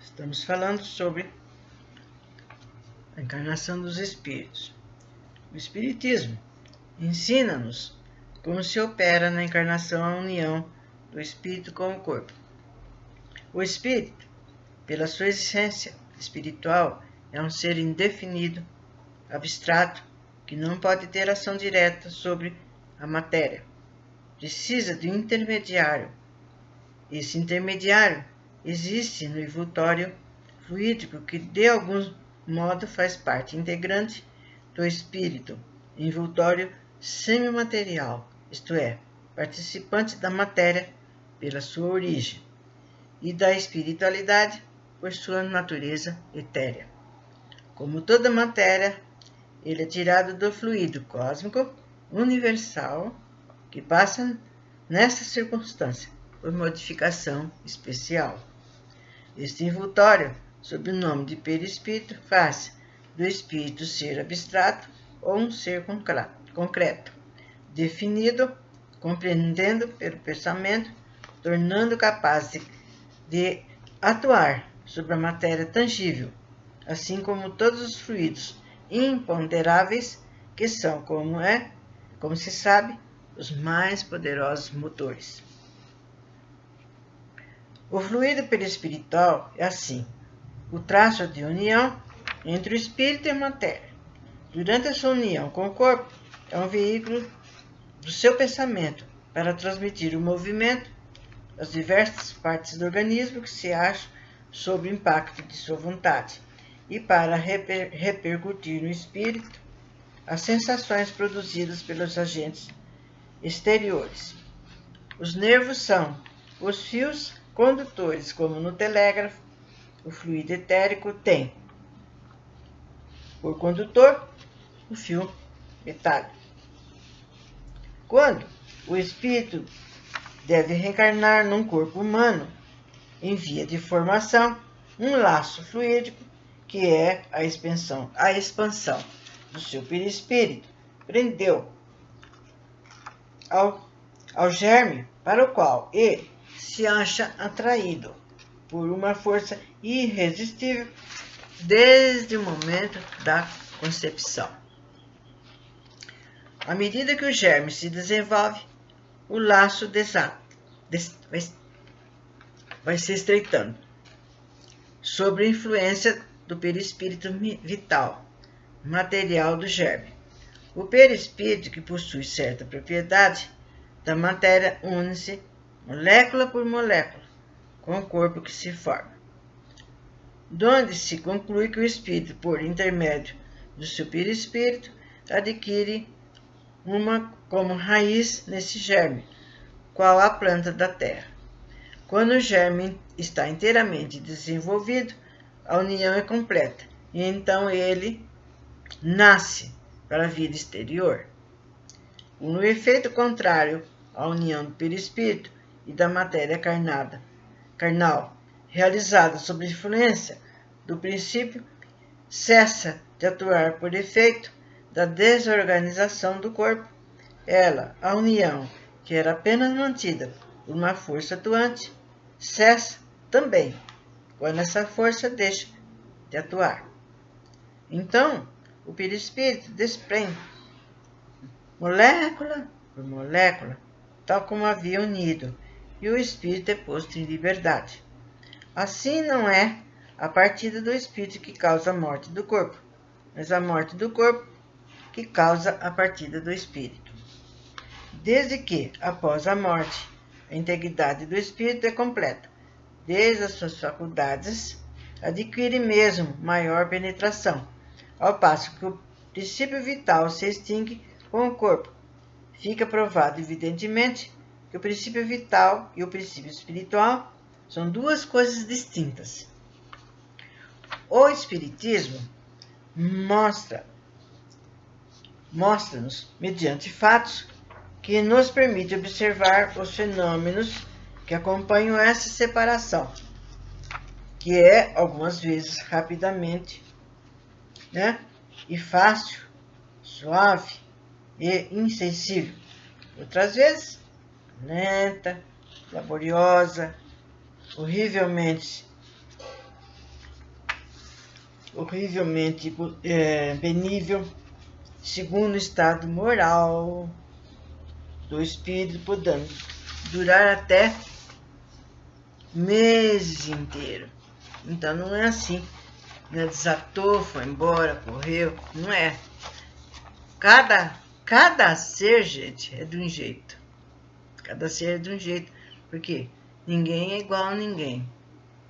Estamos falando sobre a encarnação dos espíritos. O Espiritismo ensina-nos como se opera na encarnação a união do espírito com o corpo. O espírito, pela sua essência espiritual, é um ser indefinido, abstrato, que não pode ter ação direta sobre a matéria. Precisa de um intermediário. Esse intermediário existe no envoltório fluídico que, de algum modo, faz parte integrante do espírito, envoltório semimaterial, isto é, participante da matéria pela sua origem e da espiritualidade por sua natureza etérea. Como toda matéria, ele é tirado do fluido cósmico universal que passa, nessa circunstância, por modificação especial. Este envoltório, sob o nome de perispírito, faz do espírito ser abstrato ou um ser concreto, definido, compreendendo pelo pensamento, tornando capaz de atuar sobre a matéria tangível, assim como todos os fluidos imponderáveis, que são, como se sabe, os mais poderosos motores. O fluido perispiritual é, assim, o traço de união entre o espírito e a matéria. Durante a sua união com o corpo, é um veículo do seu pensamento para transmitir o movimento às diversas partes do organismo que se acham sob o impacto de sua vontade e para repercutir no espírito as sensações produzidas pelos agentes exteriores. Os nervos são os fios condutores, como no telégrafo. O fluido etérico tem por condutor o fio metálico. Quando o espírito deve reencarnar num corpo humano, em via de formação, um laço fluídico, que é a expansão do seu perispírito, prendeu ao germe para o qual ele se acha atraído por uma força irresistível desde o momento da concepção. À medida que o germe se desenvolve, o laço vai se estreitando, sob a influência do perispírito vital, material do germe. O perispírito, que possui certa propriedade da matéria, une-se molécula por molécula com o corpo que se forma, donde se conclui que o espírito, por intermédio do seu perispírito, adquire uma como raiz nesse germe, qual a planta da terra. Quando o germe está inteiramente desenvolvido, a união é completa, e então ele nasce para a vida exterior. No efeito contrário à união do perispírito e da matéria carnal, realizada sob influência do princípio, cessa de atuar por efeito da desorganização do corpo. A união, que era apenas mantida por uma força atuante, cessa também quando essa força deixa de atuar. Então, o perispírito desprende molécula por molécula, tal como havia unido, e o espírito é posto em liberdade. Assim, não é a partida do espírito que causa a morte do corpo, mas a morte do corpo que causa a partida do espírito. Desde que, após a morte, a integridade do espírito é completa, desde as suas faculdades, adquire mesmo maior penetração, ao passo que o princípio vital se extingue com o corpo. Fica provado, evidentemente, que o princípio vital e o princípio espiritual são duas coisas distintas. O Espiritismo mostra-nos, mediante fatos, que nos permite observar os fenômenos que acompanham essa separação, que é, algumas vezes, rapidamente, e fácil, suave e insensível. Outras vezes, lenta, laboriosa, horrivelmente horrivelmente benível, segundo o estado moral do espírito, podendo durar até meses inteiros. Então não é assim, né? Desatou, foi embora, correu, não é. Cada ser, gente, é de um jeito. Cada ser é de um jeito, porque ninguém é igual a ninguém,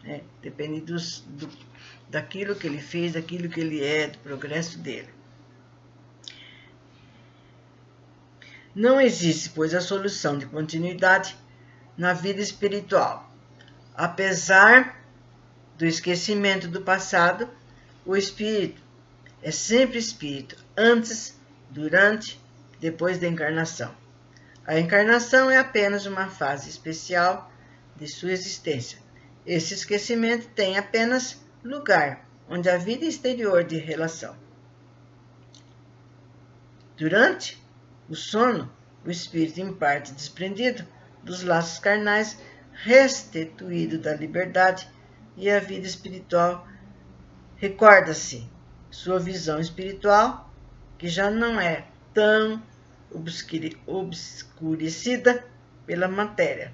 né? Depende daquilo que ele fez, daquilo que ele é, do progresso dele. Não existe, pois, a solução de continuidade na vida espiritual. Apesar do esquecimento do passado, o espírito é sempre espírito, antes, durante, depois da encarnação. A encarnação é apenas uma fase especial de sua existência. Esse esquecimento tem apenas lugar onde a vida exterior de relação. Durante o sono, o espírito, em parte desprendido dos laços carnais, restituído da liberdade e a vida espiritual, recorda-se sua visão espiritual, que já não é tão obscurecida pela matéria.